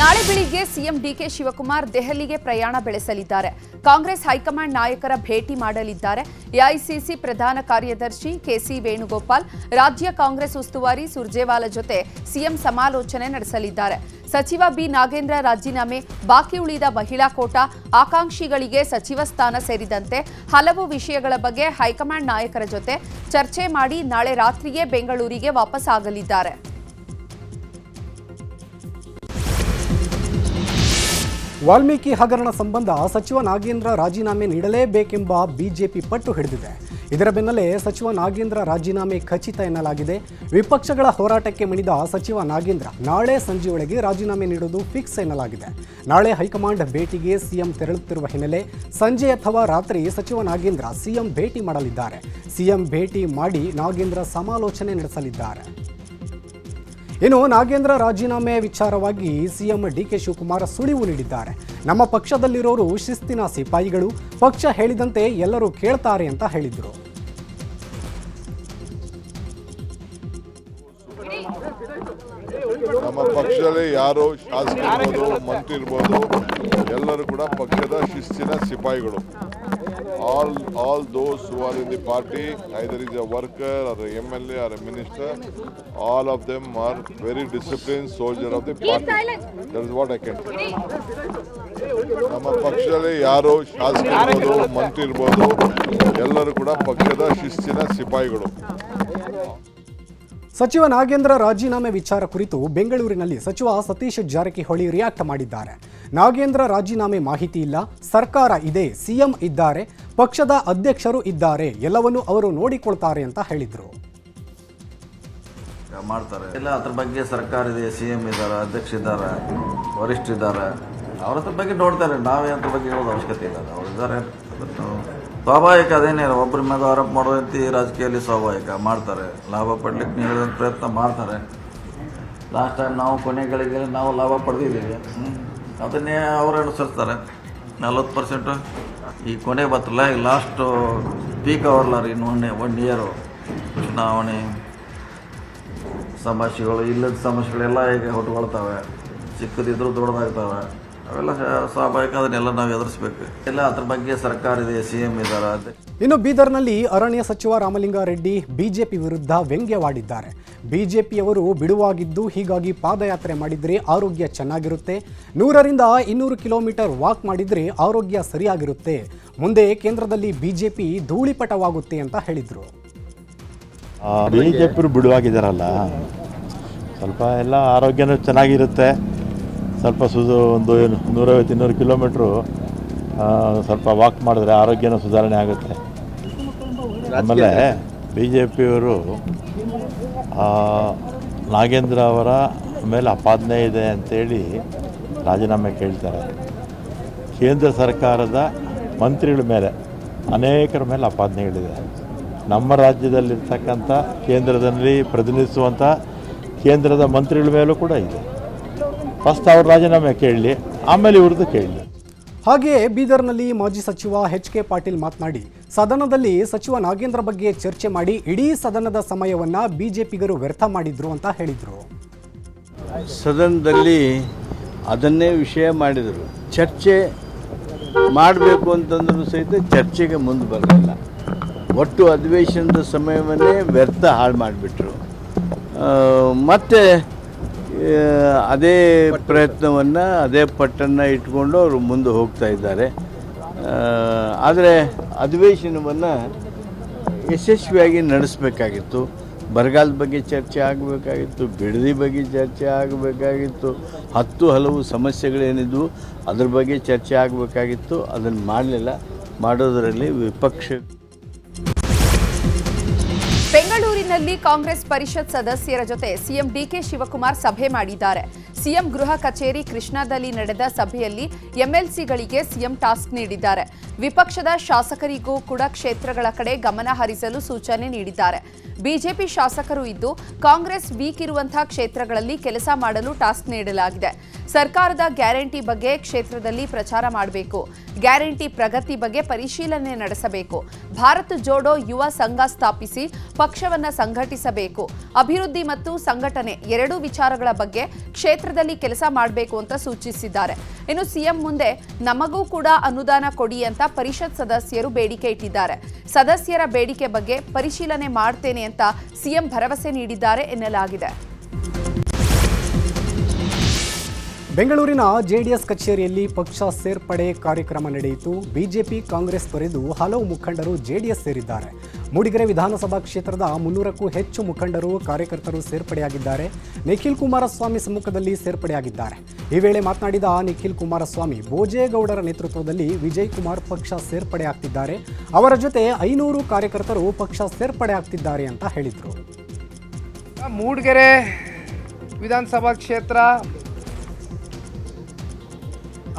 ನಾಳೆ ಬೆಳಿಗ್ಗೆ CM DK Shivakumar ದೆಹಲಿಗೆ ಪ್ರಯಾಣ ಬೆಳೆಸಲಿದ್ದಾರೆ. ಕಾಂಗ್ರೆಸ್ ಹೈಕಮಾಂಡ್ ನಾಯಕರ ಭೇಟಿ ಮಾಡಲಿದ್ದಾರೆ. ಎಐಸಿಸಿ ಪ್ರಧಾನ ಕಾರ್ಯದರ್ಶಿ ಕೆಸಿ ವೇಣುಗೋಪಾಲ್, ರಾಜ್ಯ ಕಾಂಗ್ರೆಸ್ ಉಸ್ತುವಾರಿ ಸುರ್ಜೇವಾಲಾ ಜೊತೆ ಸಿಎಂ ಸಮಾಲೋಚನೆ ನಡೆಸಲಿದ್ದಾರೆ. ಸಚಿವ ಬಿ ನಾಗೇಂದ್ರ ರಾಜೀನಾಮೆ, ಬಾಕಿ ಉಳಿದ ಮಹಿಳಾ ಕೋಟಾ, ಆಕಾಂಕ್ಷಿಗಳಿಗೆ ಸಚಿವ ಸ್ಥಾನ ಸೇರಿದಂತೆ ಹಲವು ವಿಷಯಗಳ ಬಗ್ಗೆ ಹೈಕಮಾಂಡ್ ನಾಯಕರ ಜೊತೆ ಚರ್ಚೆ ಮಾಡಿ ನಾಳೆ ರಾತ್ರಿಯೇ ಬೆಂಗಳೂರಿಗೆ ವಾಪಸ್ ಆಗಲಿದ್ದಾರೆ. ವಾಲ್ಮೀಕಿ ಹಗರಣ ಸಂಬಂಧ ಸಚಿವ ನಾಗೇಂದ್ರ ರಾಜೀನಾಮೆ ನೀಡಲೇಬೇಕೆಂಬ ಬಿಜೆಪಿ ಪಟ್ಟು ಹಿಡಿದಿದೆ. ಇದರ ಬೆನ್ನಲ್ಲೇ ಸಚಿವ ನಾಗೇಂದ್ರ ರಾಜೀನಾಮೆ ಖಚಿತ ಎನ್ನಲಾಗಿದೆ. ವಿಪಕ್ಷಗಳ ಹೋರಾಟಕ್ಕೆ ಮಣಿದ ಸಚಿವ ನಾಗೇಂದ್ರ ನಾಳೆ ಸಂಜೆಯೊಳಗೆ ರಾಜೀನಾಮೆ ನೀಡುವುದು ಫಿಕ್ಸ್ ಎನ್ನಲಾಗಿದೆ. ನಾಳೆ ಹೈಕಮಾಂಡ್ ಭೇಟಿಗೆ ಸಿಎಂ ತೆರಳುತ್ತಿರುವ ಹಿನ್ನೆಲೆ ಸಂಜೆ ಅಥವಾ ರಾತ್ರಿ ಸಚಿವ ನಾಗೇಂದ್ರ ಸಿಎಂ ಭೇಟಿ ಮಾಡಲಿದ್ದಾರೆ. ಸಿಎಂ ಭೇಟಿ ಮಾಡಿ ನಾಗೇಂದ್ರ ಸಮಾಲೋಚನೆ ನಡೆಸಲಿದ್ದಾರೆ. ಇನ್ನು ನಾಗೇಂದ್ರ ರಾಜೀನಾಮೆ ವಿಚಾರವಾಗಿ ಸಿಎಂ ಡಿಕೆ ಶಿವಕುಮಾರ್ ಸುಳಿವು ನೀಡಿದ್ದಾರೆ. ನಮ್ಮ ಪಕ್ಷದಲ್ಲಿರೋರು ಶಿಸ್ತಿನ ಸಿಪಾಯಿಗಳು, ಪಕ್ಷ ಹೇಳಿದಂತೆ ಎಲ್ಲರೂ ಕೇಳ್ತಾರೆ ಅಂತ ಹೇಳಿದರು. ನಮ್ಮ ಪಕ್ಷದಲ್ಲಿ ಯಾರು ಶಾಸಕ ಇರ್ಬೋದು, ಮಂತ್ರಿ ಇರ್ಬೋದು, ಎಲ್ಲರೂ ಕೂಡ ಪಕ್ಷದ ಶಿಸ್ತಿನ ಸಿಪಾಯಿಗಳು. All those who are in the party, either is a worker or a MLA or a minister, all of them are very disciplined soldier of the party. That is what I can say. ನಮ್ಮ ಪಕ್ಷದಲ್ಲಿ ಯಾರು ಶಾಸಕ ಇರ್ಬೋದು, ಮಂತ್ರಿ ಇರ್ಬೋದು, ಎಲ್ಲರೂ ಕೂಡ ಪಕ್ಷದ ಶಿಸ್ತಿನ ಸಿಪಾಯಿಗಳು. ಸಚಿವ ನಾಗೇಂದ್ರ ರಾಜೀನಾಮೆ ವಿಚಾರ ಕುರಿತು ಬೆಂಗಳೂರಿನಲ್ಲಿ ಸಚಿವ ಸತೀಶ್ ಜಾರಕಿಹೊಳಿ ರಿಯಾಕ್ಟ್ ಮಾಡಿದ್ದಾರೆ. ನಾಗೇಂದ್ರ ರಾಜೀನಾಮೆ ಮಾಹಿತಿ ಇಲ್ಲ, ಸರ್ಕಾರ ಇದೆ, ಸಿಎಂ ಇದ್ದಾರೆ, ಪಕ್ಷದ ಅಧ್ಯಕ್ಷರು ಇದ್ದಾರೆ, ಎಲ್ಲವನ್ನೂ ಅವರು ನೋಡಿಕೊಳ್ತಾರೆ ಅಂತ ಹೇಳಿದರು. ಮಾಡ್ತಾರೆ ಇಲ್ಲ, ಅದ್ರ ಬಗ್ಗೆ ಸರ್ಕಾರ ಇದೆ, ಸಿಎಂ ಇದ್ದಾರೆ, ಅಧ್ಯಕ್ಷ ಇದ್ದಾರೆ, ವರಿಷ್ಠ ಇದ್ದಾರೆ, ಅವ್ರ ಹತ್ರ ಬಗ್ಗೆ ನೋಡ್ತಾರೆ. ನಾವೇ ಅದ್ರ ಬಗ್ಗೆ ಹೇಳೋದು ಅವಶ್ಯಕತೆ ಇಲ್ಲ. ಅವ್ರು ಇದ್ದಾರೆ, ಸ್ವಾಭಾವಿಕ. ಅದೇನೇ ಒಬ್ಬರ ಮೇಲೆ ಆರೋಪ ಮಾಡೋದಂತ ರಾಜಕೀಯದಲ್ಲಿ ಸ್ವಾಭಾವಿಕ. ಮಾಡ್ತಾರೆ, ಲಾಭ ಪಡ್ಲಿಕ್ಕೆ ನೀಡಿದ ಪ್ರಯತ್ನ ಮಾಡ್ತಾರೆ. ಲಾಸ್ಟ್ ಟೈಮ್ ನಾವು ಕೊನೆಗಳಿಗೆ ನಾವು ಲಾಭ ಪಡೆದಿದ್ದೀವಿ, ಅದನ್ನೇ ಅವರು ಅನುಸರಿಸ್ತಾರೆ. 40% ಈ ಕೊನೆ ಬರ್ತಲ್ಲ, ಈ ಲಾಸ್ಟು ಪೀಕ್ ಅವರ್ಲ ರೀ, ಇನ್ನು 1 ಇಯರು ಚುನಾವಣೆ ಸಮಸ್ಯೆಗಳು, ಇಲ್ಲದ ಸಮಸ್ಯೆಗಳೆಲ್ಲ ಈಗ ಹುಟ್ಟುಕೊಳ್ತವೆ, ಚಿಕ್ಕದಿದ್ರು ದೊಡ್ಡದಾಗ್ತವೆ. ಅವೆಲ್ಲ ಸ್ವಾಭಾವಿಕ, ಅದನ್ನೆಲ್ಲ ನಾವು ಎದುರಿಸಬೇಕು. ಇಲ್ಲ, ಅದ್ರ ಬಗ್ಗೆ ಸರ್ಕಾರ ಇದೆ, ಸಿಎಂ ಇದ್ದಾರೆ. ಇನ್ನು ಬೀದರ್ನಲ್ಲಿ ಅರಣ್ಯ ಸಚಿವ ರಾಮಲಿಂಗಾರೆಡ್ಡಿ ಬಿಜೆಪಿ ವಿರುದ್ಧ ವ್ಯಂಗ್ಯವಾಡಿದ್ದಾರೆ. ಬಿಜೆಪಿಯವರು ಬಿಡುವಾಗಿದ್ದು, ಹೀಗಾಗಿ ಪಾದಯಾತ್ರೆ ಮಾಡಿದರೆ ಆರೋಗ್ಯ ಚೆನ್ನಾಗಿರುತ್ತೆ, 100ರಿಂದ 200 ಕಿಲೋಮೀಟರ್ ವಾಕ್ ಮಾಡಿದರೆ ಆರೋಗ್ಯ ಸರಿಯಾಗಿರುತ್ತೆ, ಮುಂದೆ ಕೇಂದ್ರದಲ್ಲಿ ಬಿಜೆಪಿ ಧೂಳಿಪಟವಾಗುತ್ತೆ ಅಂತ ಹೇಳಿದರು. ಬಿಜೆಪಿ ಬಿಡುವಾಗಿದ್ದಾರಲ್ಲ, ಸ್ವಲ್ಪ ಎಲ್ಲ ಆರೋಗ್ಯನೂ ಚೆನ್ನಾಗಿರುತ್ತೆ. ಸ್ವಲ್ಪ ಒಂದು 150-200 ಕಿಲೋಮೀಟ್ರು ಸ್ವಲ್ಪ ವಾಕ್ ಮಾಡಿದ್ರೆ ಆರೋಗ್ಯನೂ ಸುಧಾರಣೆ ಆಗುತ್ತೆ. ಆಮೇಲೆ ಬಿ ಜೆ ಪಿಯವರು ನಾಗೇಂದ್ರ ಅವರ ಮೇಲೆ ಅಪಾದನೆ ಇದೆ ಅಂತೇಳಿ ರಾಜೀನಾಮೆ ಕೇಳ್ತಾರೆ. ಕೇಂದ್ರ ಸರ್ಕಾರದ ಮಂತ್ರಿಗಳ ಮೇಲೆ, ಅನೇಕರ ಮೇಲೆ ಅಪಾದನೆಗಳಿದೆ. ನಮ್ಮ ರಾಜ್ಯದಲ್ಲಿರ್ತಕ್ಕಂಥ ಕೇಂದ್ರದಲ್ಲಿ ಪ್ರತಿನಿಧಿಸುವಂಥ ಕೇಂದ್ರದ ಮಂತ್ರಿಗಳ ಮೇಲೂ ಕೂಡ ಇದೆ. ಫಸ್ಟ್ ಅವ್ರ ರಾಜೀನಾಮೆ ಕೇಳಲಿ, ಆಮೇಲೆ ಇವ್ರದ್ದು ಕೇಳಲಿ. ಹಾಗೆಯೇ ಬೀದರ್ನಲ್ಲಿ ಮಾಜಿ ಸಚಿವ ಎಚ್.ಕೆ. ಪಾಟೀಲ್ ಮಾತನಾಡಿ, ಸದನದಲ್ಲಿ ಸಚಿವ ನಾಗೇಂದ್ರ ಬಗ್ಗೆ ಚರ್ಚೆ ಮಾಡಿ ಇಡೀ ಸದನದ ಸಮಯವನ್ನು ಬಿಜೆಪಿಗರು ವ್ಯರ್ಥ ಮಾಡಿದ್ರು ಅಂತ ಹೇಳಿದರು. ಸದನದಲ್ಲಿ ಅದನ್ನೇ ವಿಷಯ ಮಾಡಿದರು. ಚರ್ಚೆ ಮಾಡಬೇಕು ಅಂತಂದ್ರೂ ಸಹಿತ ಚರ್ಚೆಗೆ ಮುಂದೆ ಬರಲಿಲ್ಲ. ಒಟ್ಟು ಅಧಿವೇಶನದ ಸಮಯವನ್ನೇ ವ್ಯರ್ಥ ಹಾಳು ಮಾಡಿಬಿಟ್ರು. ಮತ್ತು ಅದೇ ಪ್ರಯತ್ನವನ್ನು, ಅದೇ ಪಟ್ಟನ್ನು ಇಟ್ಕೊಂಡು ಅವರು ಮುಂದೆ ಹೋಗ್ತಾ ಇದ್ದಾರೆ. ಆದರೆ ಅಧಿವೇಶನವನ್ನು ಯಶಸ್ವಿಯಾಗಿ ನಡೆಸಬೇಕಾಗಿತ್ತು. ಬರಗಾಲದ ಬಗ್ಗೆ ಚರ್ಚೆ ಆಗಬೇಕಾಗಿತ್ತು, ಬಿಡದಿ ಬಗ್ಗೆ ಚರ್ಚೆ ಆಗಬೇಕಾಗಿತ್ತು, ಹಲವು ಸಮಸ್ಯೆಗಳೇನಿದ್ವು ಅದ್ರ ಬಗ್ಗೆ ಚರ್ಚೆ ಆಗಬೇಕಾಗಿತ್ತು. ಅದನ್ನು ಮಾಡಲಿಲ್ಲ. ಮಾಡೋದರಲ್ಲಿ ವಿಪಕ್ಷ. ಬೆಂಗಳೂರಿನಲ್ಲಿ ಕಾಂಗ್ರೆಸ್ ಪರಿಷತ್ ಸದಸ್ಯರ ಜೊತೆ ಸಿಎಂ ಡಿಕೆ ಶಿವಕುಮಾರ್ ಸಭೆ ಮಾಡಿದ್ದಾರೆ. ಸಿಎಂ ಗೃಹ ಕಚೇರಿ ಕೃಷ್ಣಾದಲ್ಲಿ ನಡೆದ ಸಭೆಯಲ್ಲಿ ಎಂಎಲ್ಸಿಗಳಿಗೆ ಸಿಎಂ ಟಾಸ್ಕ್ ನೀಡಿದ್ದಾರೆ. ವಿಪಕ್ಷದ ಶಾಸಕರಿಗೂ ಕೂಡ ಕ್ಷೇತ್ರಗಳ ಕಡೆ ಗಮನ ಹರಿಸಲು ಸೂಚನೆ ನೀಡಿದ್ದಾರೆ. ಬಿಜೆಪಿ ಶಾಸಕರು ಇದ್ದು ಕಾಂಗ್ರೆಸ್ ವೀಕ್ ಇರುವಂತಹ ಕ್ಷೇತ್ರಗಳಲ್ಲಿ ಕೆಲಸ ಮಾಡಲು ಟಾಸ್ಕ್ ನೀಡಲಾಗಿದೆ. ಸರ್ಕಾರದ ಗ್ಯಾರಂಟಿ ಬಗ್ಗೆ ಕ್ಷೇತ್ರದಲ್ಲಿ ಪ್ರಚಾರ ಮಾಡಬೇಕು. ಗ್ಯಾರಂಟಿ ಪ್ರಗತಿ ಬಗ್ಗೆ ಪರಿಶೀಲನೆ ನಡೆಸಬೇಕು. ಭಾರತ್ ಜೋಡೋ ಯುವ ಸಂಘ ಸ್ಥಾಪಿಸಿ ಪಕ್ಷವನ್ನ ಸಂಘಟಿಸಬೇಕು. ಅಭಿವೃದ್ಧಿ ಮತ್ತು ಸಂಘಟನೆ ಎರಡೂ ವಿಚಾರಗಳ ಬಗ್ಗೆ ಕ್ಷೇತ್ರದಲ್ಲಿ ಕೆಲಸ ಮಾಡಬೇಕು ಅಂತ ಸೂಚಿಸಿದ್ದಾರೆ. ಇನ್ನು ಸಿಎಂ ಮುಂದೆ ನಮಗೂ ಕೂಡ ಅನುದಾನ ಕೊಡಿ ಅಂತ ಪರಿಷತ್ ಸದಸ್ಯರು ಬೇಡಿಕೆ ಇಟ್ಟಿದ್ದಾರೆ. ಸದಸ್ಯರ ಬೇಡಿಕೆ ಬಗ್ಗೆ ಪರಿಶೀಲನೆ ಮಾಡ್ತೇನೆ ಅಂತ ಸಿಎಂ ಭರವಸೆ ನೀಡಿದ್ದಾರೆ ಎನ್ನಲಾಗಿದೆ. ಬೆಂಗಳೂರಿನ ಜೆಡಿಎಸ್ ಕಚೇರಿಯಲ್ಲಿ ಪಕ್ಷ ಸೇರ್ಪಡೆ ಕಾರ್ಯಕ್ರಮ ನಡೆಯಿತು. ಬಿಜೆಪಿ ಕಾಂಗ್ರೆಸ್ ತೊರೆದು ಹಲವು ಮುಖಂಡರು ಜೆಡಿಎಸ್ ಸೇರಿದ್ದಾರೆ. ಮೂಡಿಗೆರೆ ವಿಧಾನಸಭಾ ಕ್ಷೇತ್ರದ 300ಕ್ಕೂ ಹೆಚ್ಚು ಮುಖಂಡರು ಕಾರ್ಯಕರ್ತರು ಸೇರ್ಪಡೆಯಾಗಿದ್ದಾರೆ. ನಿಖಿಲ್ ಕುಮಾರಸ್ವಾಮಿ ಸಮ್ಮುಖದಲ್ಲಿ ಸೇರ್ಪಡೆಯಾಗಿದ್ದಾರೆ. ಈ ವೇಳೆ ಮಾತನಾಡಿದ ನಿಖಿಲ್ ಕುಮಾರಸ್ವಾಮಿ, ಭೋಜೇಗೌಡರ ನೇತೃತ್ವದಲ್ಲಿ ವಿಜಯ್ ಕುಮಾರ್ ಪಕ್ಷ ಸೇರ್ಪಡೆಯಾಗ್ತಿದ್ದಾರೆ. ಅವರ ಜೊತೆ 500 ಕಾರ್ಯಕರ್ತರು ಪಕ್ಷ ಸೇರ್ಪಡೆಯಾಗ್ತಿದ್ದಾರೆ ಅಂತ ಹೇಳಿದರು. ಮೂಡಿಗೆರೆ ವಿಧಾನಸಭಾ ಕ್ಷೇತ್ರ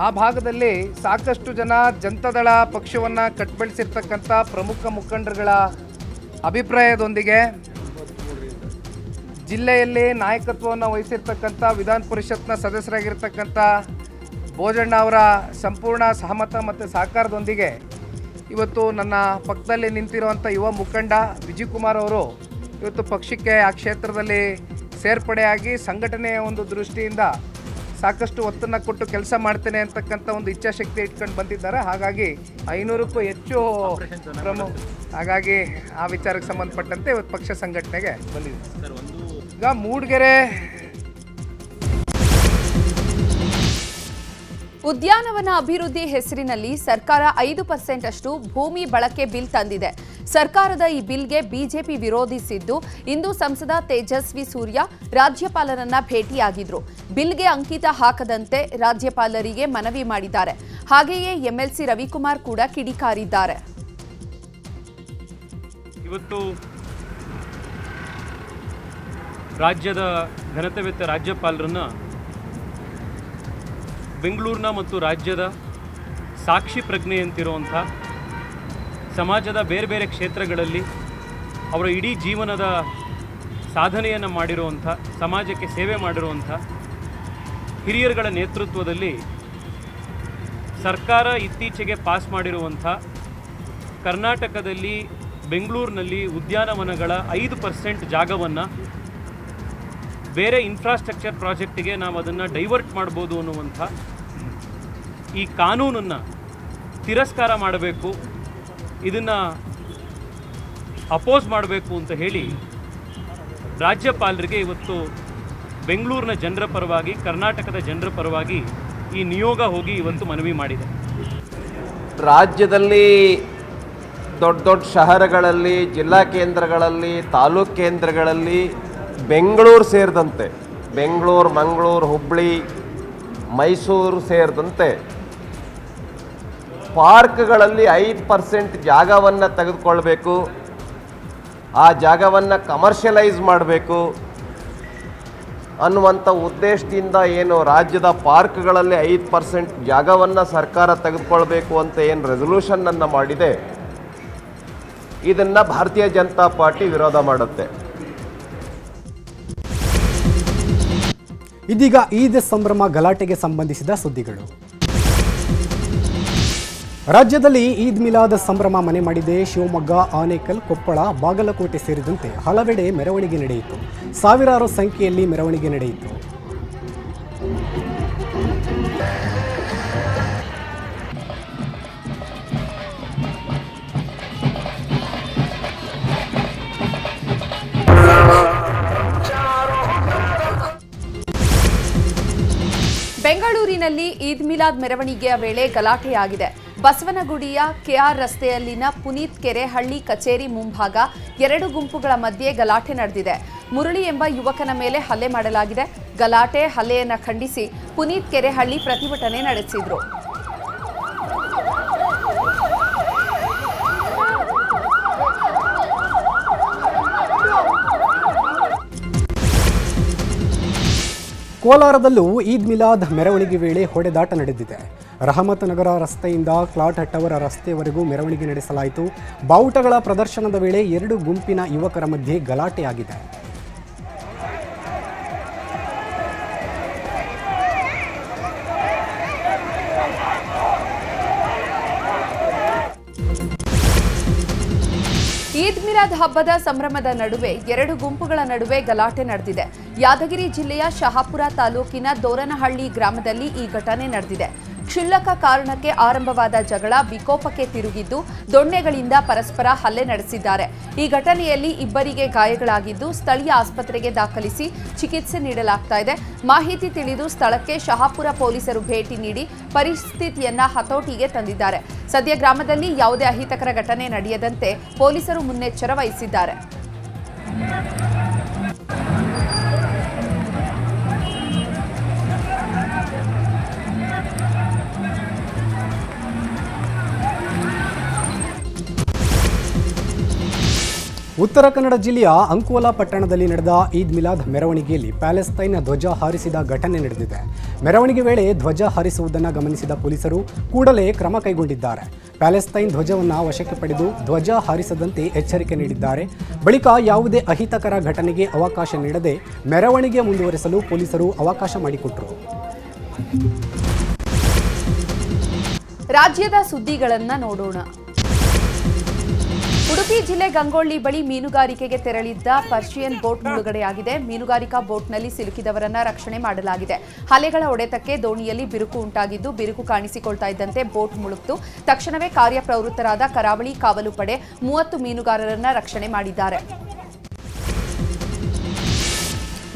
ಆ ಭಾಗದಲ್ಲಿ ಸಾಕಷ್ಟು ಜನ ಜನತಾದಳ ಪಕ್ಷವನ್ನು ಕಟ್ಬೆಳೆಸಿರ್ತಕ್ಕಂಥ ಪ್ರಮುಖ ಮುಖಂಡರುಗಳ ಅಭಿಪ್ರಾಯದೊಂದಿಗೆ ಜಿಲ್ಲೆಯಲ್ಲಿ ನಾಯಕತ್ವವನ್ನು ವಹಿಸಿರ್ತಕ್ಕಂಥ ವಿಧಾನ ಪರಿಷತ್ನ ಸದಸ್ಯರಾಗಿರ್ತಕ್ಕಂಥ ಭೋಜಣ್ಣ ಅವರ ಸಂಪೂರ್ಣ ಸಹಮತ ಮತ್ತು ಸಹಕಾರದೊಂದಿಗೆ ಇವತ್ತು ನನ್ನ ಪಕ್ಕದಲ್ಲಿ ನಿಂತಿರುವಂಥ ಯುವ ಮುಖಂಡ ವಿಜಯ್ ಕುಮಾರ್ ಅವರು ಇವತ್ತು ಪಕ್ಷಕ್ಕೆ ಆ ಕ್ಷೇತ್ರದಲ್ಲಿ ಸೇರ್ಪಡೆಯಾಗಿ ಸಂಘಟನೆಯ ಒಂದು ದೃಷ್ಟಿಯಿಂದ ಸಾಕಷ್ಟು ಒತ್ತನ್ನು ಕೊಟ್ಟು ಕೆಲಸ ಮಾಡ್ತೇನೆ ಅಂತಕ್ಕಂಥ ಒಂದು ಇಚ್ಛಾಶಕ್ತಿ ಇಟ್ಕೊಂಡು ಬಂದಿದ್ದಾರೆ. ಹಾಗಾಗಿ 500ಕ್ಕೂ ಹೆಚ್ಚು ಹಾಗಾಗಿ ಆ ವಿಚಾರಕ್ಕೆ ಸಂಬಂಧಪಟ್ಟಂತೆ ಇವತ್ತು ಪಕ್ಷ ಸಂಘಟನೆಗೆ ಬಂದಿದೆ. ಈಗ ಮೂಡಿಗೆರೆ ಉದ್ಯಾನವನ ಅಭಿವೃದ್ಧಿ ಹೆಸರಿನಲ್ಲಿ ಸರ್ಕಾರ 5% ಅಷ್ಟು ಭೂಮಿ ಬಳಕೆ ಬಿಲ್ ತಂದಿದೆ. ಸರ್ಕಾರದ ಈ ಬಿಲ್ಗೆ ಬಿಜೆಪಿ ವಿರೋಧಿಸಿದ್ದು, ಇಂದು ಸಂಸದ ತೇಜಸ್ವಿ ಸೂರ್ಯ ರಾಜ್ಯಪಾಲರನ್ನ ಭೇಟಿಯಾಗಿದ್ರು. ಬಿಲ್ಗೆ ಅಂಕಿತ ಹಾಕದಂತೆ ರಾಜ್ಯಪಾಲರಿಗೆ ಮನವಿ ಮಾಡಿದ್ದಾರೆ. ಹಾಗೆಯೇ ಎಂಎಲ್ಸಿ ರವಿಕುಮಾರ್ ಕೂಡ ಕಿಡಿಕಾರಿದ್ದಾರೆ. ಇವತ್ತು ರಾಜ್ಯದ ಘನತೆವೆತ್ತ ರಾಜ್ಯಪಾಲರನ್ನ ಬೆಂಗಳೂರಿನ ಮತ್ತು ರಾಜ್ಯದ ಸಾಕ್ಷಿ ಪ್ರಜ್ಞೆಯಂತಿರುವಂಥ ಸಮಾಜದ ಬೇರೆ ಬೇರೆ ಕ್ಷೇತ್ರಗಳಲ್ಲಿ ಅವರ ಇಡೀ ಜೀವನದ ಸಾಧನೆಯನ್ನು ಮಾಡಿರುವಂಥ, ಸಮಾಜಕ್ಕೆ ಸೇವೆ ಮಾಡಿರುವಂಥ ಹಿರಿಯರುಗಳ ನೇತೃತ್ವದಲ್ಲಿ ಸರ್ಕಾರ ಇತ್ತೀಚೆಗೆ ಪಾಸ್ ಮಾಡಿರುವಂಥ ಕರ್ನಾಟಕದಲ್ಲಿ ಬೆಂಗಳೂರಿನಲ್ಲಿ ಉದ್ಯಾನವನಗಳ 5% ಜಾಗವನ್ನು ಬೇರೆ ಇನ್ಫ್ರಾಸ್ಟ್ರಕ್ಚರ್ ಪ್ರಾಜೆಕ್ಟಿಗೆ ನಾವು ಅದನ್ನು ಡೈವರ್ಟ್ ಮಾಡ್ಬೋದು ಅನ್ನುವಂಥ ಈ ಕಾನೂನನ್ನು ತಿರಸ್ಕಾರ ಮಾಡಬೇಕು, ಇದನ್ನು ಅಪೋಸ್ ಮಾಡಬೇಕು ಅಂತ ಹೇಳಿ ರಾಜ್ಯಪಾಲರಿಗೆ ಇವತ್ತು ಬೆಂಗಳೂರಿನ ಜನರ ಪರವಾಗಿ, ಕರ್ನಾಟಕದ ಜನರ ಪರವಾಗಿ ಈ ನಿಯೋಗ ಹೋಗಿ ಇವತ್ತು ಮನವಿ ಮಾಡಿದೆ. ರಾಜ್ಯದಲ್ಲಿ ದೊಡ್ಡ ದೊಡ್ಡ ಶಹರಗಳಲ್ಲಿ, ಜಿಲ್ಲಾ ಕೇಂದ್ರಗಳಲ್ಲಿ, ತಾಲೂಕು ಕೇಂದ್ರಗಳಲ್ಲಿ, ಬೆಂಗಳೂರು ಸೇರಿದಂತೆ ಬೆಂಗಳೂರು, ಮಂಗಳೂರು, ಹುಬ್ಬಳ್ಳಿ, ಮೈಸೂರು ಸೇರಿದಂತೆ ಪಾರ್ಕ್ಗಳಲ್ಲಿ 5% ಜಾಗವನ್ನು ತೆಗೆದುಕೊಳ್ಬೇಕು, ಆ ಜಾಗವನ್ನು ಕಮರ್ಷಿಯಲೈಸ್ ಮಾಡಬೇಕು ಅನ್ನುವಂಥ ಉದ್ದೇಶದಿಂದ ಏನು ರಾಜ್ಯದ ಪಾರ್ಕ್ಗಳಲ್ಲಿ 5% ಜಾಗವನ್ನು ಸರ್ಕಾರ ತೆಗೆದುಕೊಳ್ಬೇಕು ಅಂತ ಏನು ರೆಸಲ್ಯೂಷನನ್ನು ಮಾಡಿದೆ, ಇದನ್ನು ಭಾರತೀಯ ಜನತಾ ಪಾರ್ಟಿ ವಿರೋಧ ಮಾಡುತ್ತೆ. ಇದೀಗ ಈದ್ ಸಂಭ್ರಮ ಗಲಾಟೆಗೆ ಸಂಬಂಧಿಸಿದ ಸುದ್ದಿಗಳು. ರಾಜ್ಯದಲ್ಲಿ ಈದ್ ಮಿಲಾದ್ ಸಂಭ್ರಮ ಮನೆ ಮಾಡಿದೆ. ಶಿವಮೊಗ್ಗ, ಆನೇಕಲ್, ಕೊಪ್ಪಳ, ಬಾಗಲಕೋಟೆ ಸೇರಿದಂತೆ ಹಲವೆಡೆ ಮೆರವಣಿಗೆ ನಡೆಯಿತು. ಸಾವಿರಾರು ಸಂಖ್ಯೆಯಲ್ಲಿ ಮೆರವಣಿಗೆ ನಡೆಯಿತು. ಬೆಂಗಳೂರಿನಲ್ಲಿ ಈದ್ ಮಿಲಾದ್ ಮೆರವಣಿಗೆಯ ವೇಳೆ ಗಲಾಟೆಯಾಗಿದೆ. ಬಸವನಗುಡಿಯ ಕೆಆರ್ ರಸ್ತೆಯಲ್ಲಿನ ಪುನೀತ್ ಕೆರೆಹಳ್ಳಿ ಕಚೇರಿ ಮುಂಭಾಗ 2 ಗುಂಪುಗಳ ಮಧ್ಯೆ ಗಲಾಟೆ ನಡೆದಿದೆ. ಮುರಳಿ ಎಂಬ ಯುವಕನ ಮೇಲೆ ಹಲ್ಲೆ ಮಾಡಲಾಗಿದೆ. ಗಲಾಟೆ ಹಲ್ಲೆಯನ್ನು ಖಂಡಿಸಿ ಪುನೀತ್ ಕೆರೆಹಳ್ಳಿ ಪ್ರತಿಭಟನೆ ನಡೆಸಿದ್ರು. ಕೋಲಾರದಲ್ಲೂ ಈದ್ ಮಿಲಾದ್ ಮೆರವಣಿಗೆ ವೇಳೆ ಹೊಡೆದಾಟ ನಡೆದಿದೆ. ರಹಮತ್ ನಗರ ರಸ್ತೆಯಿಂದ ಕ್ಲಾಟ್ ಟವರ್ ರಸ್ತೆಯವರೆಗೂ ಮೆರವಣಿಗೆ ನಡೆಸಲಾಯಿತು. ಬಾವುಟಗಳ ಪ್ರದರ್ಶನದ ವೇಳೆ 2 ಗುಂಪಿನ ಯುವಕರ ಮಧ್ಯೆ ಗಲಾಟೆಯಾಗಿದೆ. ಮಿಲಾದ್ ಹಬ್ಬದ ಸಂಭ್ರಮದ ನಡುವೆ ಎರಡು ಗುಂಪುಗಳ ನಡುವೆ ಗಲಾಟೆ ನಡೆದಿದೆ. ಯಾದಗಿರಿ ಜಿಲ್ಲೆಯ ಶಹಾಪುರ ತಾಲೂಕಿನ ದೋರನಹಳ್ಳಿ ಗ್ರಾಮದಲ್ಲಿ ಈ ಘಟನೆ ನಡೆದಿದೆ. ಕ್ಷುಲ್ಲಕ ಕಾರಣಕ್ಕೆ ಆರಂಭವಾದ ಜಗಳ ವಿಕೋಪಕ್ಕೆ ತಿರುಗಿದ್ದು ದೊಣ್ಣೆಗಳಿಂದ ಪರಸ್ಪರ ಹಲ್ಲೆ ನಡೆಸಿದ್ದಾರೆ. ಈ ಘಟನೆಯಲ್ಲಿ ಇಬ್ಬರಿಗೆ ಗಾಯಗಳಾಗಿದ್ದು ಸ್ಥಳೀಯ ಆಸ್ಪತ್ರೆಗೆ ದಾಖಲಿಸಿ ಚಿಕಿತ್ಸೆ ನೀಡಲಾಗ್ತಾ ಇದೆ. ಮಾಹಿತಿ ತಿಳಿದು ಸ್ಥಳಕ್ಕೆ ಶಹಾಪುರ ಪೊಲೀಸರು ಭೇಟಿ ನೀಡಿ ಪರಿಸ್ಥಿತಿಯನ್ನ ಹತೋಟಿಗೆ ತಂದಿದ್ದಾರೆ. ಸದ್ಯ ಗ್ರಾಮದಲ್ಲಿ ಯಾವುದೇ ಅಹಿತಕರ ಘಟನೆ ನಡೆಯದಂತೆ ಪೊಲೀಸರು ಮುನ್ನೆಚ್ಚರ ವಹಿಸಿದ್ದಾರೆ. ಉತ್ತರ ಕನ್ನಡ ಜಿಲ್ಲೆಯ ಅಂಕೋಲಾ ಪಟ್ಟಣದಲ್ಲಿ ನಡೆದ ಈದ್ ಮಿಲಾದ್ ಮೆರವಣಿಗೆಯಲ್ಲಿ ಪ್ಯಾಲೆಸ್ತೈನ್ ಧ್ವಜ ಹಾರಿಸಿದ ಘಟನೆ ನಡೆದಿದೆ. ಮೆರವಣಿಗೆ ವೇಳೆ ಧ್ವಜ ಹಾರಿಸುವುದನ್ನು ಗಮನಿಸಿದ ಪೊಲೀಸರು ಕೂಡಲೇ ಕ್ರಮ ಕೈಗೊಂಡಿದ್ದಾರೆ. ಪ್ಯಾಲೆಸ್ತೈನ್ ಧ್ವಜವನ್ನು ವಶಕ್ಕೆ ಪಡೆದು ಧ್ವಜ ಹಾರಿಸದಂತೆ ಎಚ್ಚರಿಕೆ ನೀಡಿದ್ದಾರೆ. ಬಳಿಕ ಯಾವುದೇ ಅಹಿತಕರ ಘಟನೆಗೆ ಅವಕಾಶ ನೀಡದೆ ಮೆರವಣಿಗೆ ಮುಂದುವರೆಸಲು ಪೊಲೀಸರು ಅವಕಾಶ ಮಾಡಿಕೊಟ್ಟರು. ರಾಜ್ಯದ ಸುದ್ದಿಗಳನ್ನು ನೋಡೋಣ. ಉಡುಪಿ ಜಿಲ್ಲೆ ಗಂಗೊಳ್ಳಿ ಬಳಿ ಮೀನುಗಾರಿಕೆಗೆ ತೆರಳಿದ್ದ ಪರ್ಷಿಯನ್ ಬೋಟ್ ಮುಳುಗಡೆಯಾಗಿದೆ. ಮೀನುಗಾರಿಕಾ ಬೋಟ್ನಲ್ಲಿ ಸಿಲುಕಿದವರನ್ನ ರಕ್ಷಣೆ ಮಾಡಲಾಗಿದೆ. ಅಲೆಗಳ ಹೊಡೆತಕ್ಕೆ ದೋಣಿಯಲ್ಲಿ ಬಿರುಕು ಉಂಟಾಗಿದ್ದು ಬಿರುಕು ಕಾಣಿಸಿಕೊಳ್ತಾ ಇದ್ದಂತೆ ಬೋಟ್ ಮುಳುಗಿತು. ತಕ್ಷಣವೇ ಕಾರ್ಯಪ್ರವೃತ್ತರಾದ ಕರಾವಳಿ ಕಾವಲು ಪಡೆ 30 ಮೀನುಗಾರರನ್ನ ರಕ್ಷಣೆ ಮಾಡಿದ್ದಾರೆ.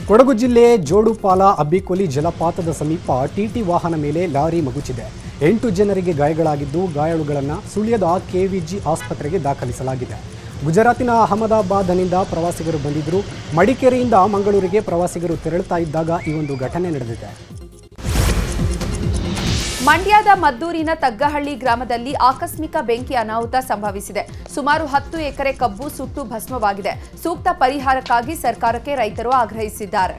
ಕೊಡಗು ಜಿಲ್ಲೆ ಜೋಡುಪಾಲ ಅಬ್ಬಿಕೊಲಿ ಜಲಪಾತದ ಸಮೀಪ ಟಿಟಿ ವಾಹನ ಮೇಲೆ ಲಾರಿ ಮಗುಚಿದೆ. 8 ಜನರಿಗೆ ಗಾಯಗಳಾಗಿದ್ದು ಗಾಯಾಳುಗಳನ್ನು ಸುಳ್ಯದ ಕೆವಿಜಿ ಆಸ್ಪತ್ರೆಗೆ ದಾಖಲಿಸಲಾಗಿದೆ. ಗುಜರಾತಿನ ಅಹಮದಾಬಾದ್ನಿಂದ ಪ್ರವಾಸಿಗರು ಬಂದಿದ್ದರು. ಮಡಿಕೇರಿಯಿಂದ ಮಂಗಳೂರಿಗೆ ಪ್ರವಾಸಿಗರು ತೆರಳುತ್ತಾ ಇದ್ದಾಗ ಈ ಒಂದು ಘಟನೆ ನಡೆದಿದೆ. ಮಂಡ್ಯದ ಮದ್ದೂರಿನ ತಗ್ಗಹಳ್ಳಿ ಗ್ರಾಮದಲ್ಲಿ ಆಕಸ್ಮಿಕ ಬೆಂಕಿ ಅನಾಹುತ ಸಂಭವಿಸಿದೆ. ಸುಮಾರು 10 ಎಕರೆ ಕಬ್ಬು ಸುಟ್ಟು ಭಸ್ಮವಾಗಿದೆ. ಸೂಕ್ತ ಪರಿಹಾರಕ್ಕಾಗಿ ಸರ್ಕಾರಕ್ಕೆ ರೈತರು ಆಗ್ರಹಿಸಿದ್ದಾರೆ.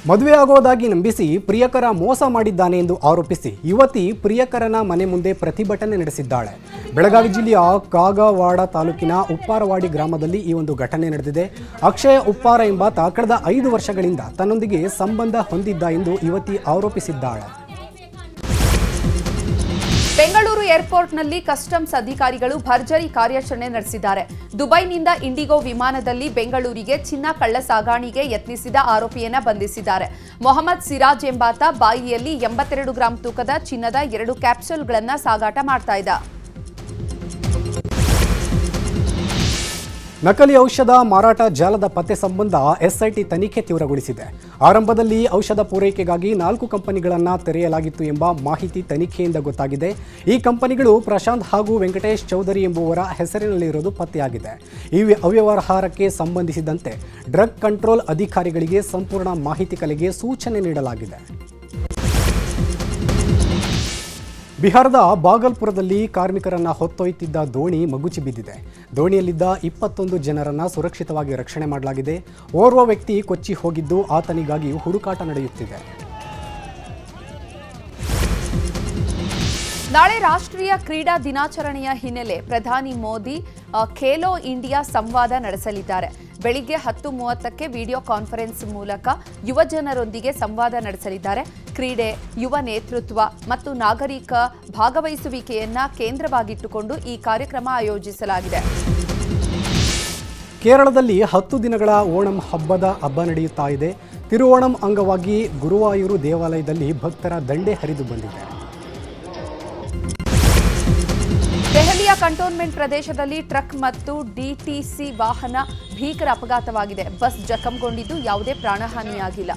ಮದುವೆಯಾಗುವುದಾಗಿ ನಂಬಿಸಿ ಪ್ರಿಯಕರ ಮೋಸ ಮಾಡಿದ್ದಾನೆ ಎಂದು ಆರೋಪಿಸಿ ಯುವತಿ ಪ್ರಿಯಕರನ ಮನೆ ಮುಂದೆ ಪ್ರತಿಭಟನೆ ನಡೆಸಿದ್ದಾಳೆ. ಬೆಳಗಾವಿ ಜಿಲ್ಲೆಯ ಕಾಗವಾಡ ತಾಲೂಕಿನ ಉಪ್ಪಾರವಾಡಿ ಗ್ರಾಮದಲ್ಲಿ ಈ ಒಂದು ಘಟನೆ ನಡೆದಿದೆ. ಅಕ್ಷಯ ಉಪ್ಪಾರ ಎಂಬಾತ ಕಳೆದ 5 ವರ್ಷಗಳಿಂದ ತನ್ನೊಂದಿಗೆ ಸಂಬಂಧ ಹೊಂದಿದ್ದ ಎಂದು ಯುವತಿ ಆರೋಪಿಸಿದ್ದಾಳೆ. ಬೆಂಗಳೂರು ಏರ್ಪೋರ್ಟ್ನಲ್ಲಿ ಕಸ್ಟಮ್ಸ್ ಅಧಿಕಾರಿಗಳು ಭರ್ಜರಿ ಕಾರ್ಯಾಚರಣೆ ನಡೆಸಿದ್ದಾರೆ. ದುಬೈನಿಂದ ಇಂಡಿಗೋ ವಿಮಾನದಲ್ಲಿ ಬೆಂಗಳೂರಿಗೆ ಚಿನ್ನ ಕಳ್ಳ ಸಾಗಾಣಿಕೆ ಯತ್ನಿಸಿದ ಆರೋಪಿಯನ್ನ ಬಂಧಿಸಿದ್ದಾರೆ. ಮೊಹಮ್ಮದ್ ಸಿರಾಜ್ ಎಂಬಾತ ಬಾಯಿಯಲ್ಲಿ 82 ಗ್ರಾಂ ತೂಕದ ಚಿನ್ನದ 2 ಕ್ಯಾಪ್ಸೂಲ್ಗಳನ್ನು ಸಾಗಾಟ ಮಾಡ್ತಾ ಇದ್ದ. ನಕಲಿ ಔಷಧ ಮಾರಾಟ ಜಾಲದ ಪತ್ತೆ ಸಂಬಂಧ ಎಸ್ಐಟಿ ತನಿಖೆ ತೀವ್ರಗೊಳಿಸಿದೆ. ಆರಂಭದಲ್ಲಿ ಔಷಧ ಪೂರೈಕೆಗಾಗಿ 4 ಕಂಪನಿಗಳನ್ನು ತೆರೆಯಲಾಗಿತ್ತು ಎಂಬ ಮಾಹಿತಿ ತನಿಖೆಯಿಂದ ಗೊತ್ತಾಗಿದೆ. ಈ ಕಂಪನಿಗಳು ಪ್ರಶಾಂತ್ ಹಾಗೂ ವೆಂಕಟೇಶ್ ಚೌಧರಿ ಎಂಬುವರ ಹೆಸರಿನಲ್ಲಿರುವುದು ಪತ್ತೆಯಾಗಿದೆ. ಈ ಅವ್ಯವಹಾರಕ್ಕೆ ಸಂಬಂಧಿಸಿದಂತೆ ಡ್ರಗ್ ಕಂಟ್ರೋಲ್ ಅಧಿಕಾರಿಗಳಿಗೆ ಸಂಪೂರ್ಣ ಮಾಹಿತಿ ಕಲೆಗೆ ಸೂಚನೆ ನೀಡಲಾಗಿದೆ. ಬಿಹಾರದ ಬಾಗಲ್ಪುರದಲ್ಲಿ ಕಾರ್ಮಿಕರನ್ನು ಹೊತ್ತೊಯ್ಯುತ್ತಿದ್ದ ದೋಣಿ ಮಗುಚಿ ಬಿದ್ದಿದೆ. ದೋಣಿಯಲ್ಲಿದ್ದ 21 ಜನರನ್ನು ಸುರಕ್ಷಿತವಾಗಿ ರಕ್ಷಣೆ ಮಾಡಲಾಗಿದೆ. ಓರ್ವ ವ್ಯಕ್ತಿ ಕೊಚ್ಚಿ ಹೋಗಿದ್ದು ಆತನಿಗಾಗಿ ಹುಡುಕಾಟ ನಡೆಯುತ್ತಿದೆ. ನಾಳೆ ರಾಷ್ಟ್ರೀಯ ಕ್ರೀಡಾ ದಿನಾಚರಣೆಯ ಹಿನ್ನೆಲೆ ಪ್ರಧಾನಿ ಮೋದಿ ಖೇಲೋ ಇಂಡಿಯಾ ಸಂವಾದ ನಡೆಸಲಿದ್ದಾರೆ. ಬೆಳಿಗ್ಗೆ 10:30ಕ್ಕೆ ವಿಡಿಯೋ ಕಾನ್ಫರೆನ್ಸ್ ಮೂಲಕ ಯುವ ಜನರೊಂದಿಗೆ ಸಂವಾದ ನಡೆಸಲಿದ್ದಾರೆ. ಕ್ರೀಡೆ, ಯುವ ನೇತೃತ್ವ ಮತ್ತು ನಾಗರಿಕ ಭಾಗವಹಿಸುವಿಕೆಯನ್ನ ಕೇಂದ್ರವಾಗಿಟ್ಟುಕೊಂಡು ಈ ಕಾರ್ಯಕ್ರಮ ಆಯೋಜಿಸಲಾಗಿದೆ. ಕೇರಳದಲ್ಲಿ 10 ದಿನಗಳ ಓಣಂ ಹಬ್ಬ ನಡೆಯುತ್ತಾ ಇದೆ. ತಿರುವೋಣಂ ಅಂಗವಾಗಿ ಗುರುವಾಯೂರು ದೇವಾಲಯದಲ್ಲಿ ಭಕ್ತರ ದಂಡೆ ಹರಿದು ಬಂದಿದೆ. ದೆಹಲಿಯ ಕಂಟೋನ್ಮೆಂಟ್ ಪ್ರದೇಶದಲ್ಲಿ ಟ್ರಕ್ ಮತ್ತು ಡಿಟಿಸಿ ವಾಹನ ಭೀಕರ ಅಪಘಾತವಾಗಿದೆ. ಬಸ್ ಜಖಂಗೊಂಡಿದ್ದು ಯಾವುದೇ ಪ್ರಾಣಹಾನಿಯಾಗಿಲ್ಲ.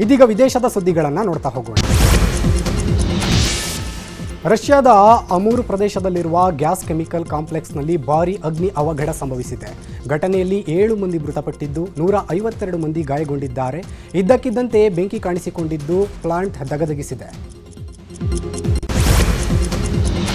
ಇದೀಗ ವಿದೇಶದ ಸುದ್ದಿಗಳನ್ನು ನೋಡ್ತಾ ಹೋಗೋಣ. ರಷ್ಯಾದ ಅಮೂರ್ ಪ್ರದೇಶದಲ್ಲಿರುವ ಗ್ಯಾಸ್ ಕೆಮಿಕಲ್ ಕಾಂಪ್ಲೆಕ್ಸ್ನಲ್ಲಿ ಭಾರೀ ಅಗ್ನಿ ಅವಘಡ ಸಂಭವಿಸಿದೆ. ಘಟನೆಯಲ್ಲಿ 7 ಮಂದಿ ಮೃತಪಟ್ಟಿದ್ದು 152 ಮಂದಿ ಗಾಯಗೊಂಡಿದ್ದಾರೆ. ಇದ್ದಕ್ಕಿದ್ದಂತೆ ಬೆಂಕಿ ಕಾಣಿಸಿಕೊಂಡಿದ್ದು ಪ್ಲಾಂಟ್ ದಗದಗಿಸಿದೆ.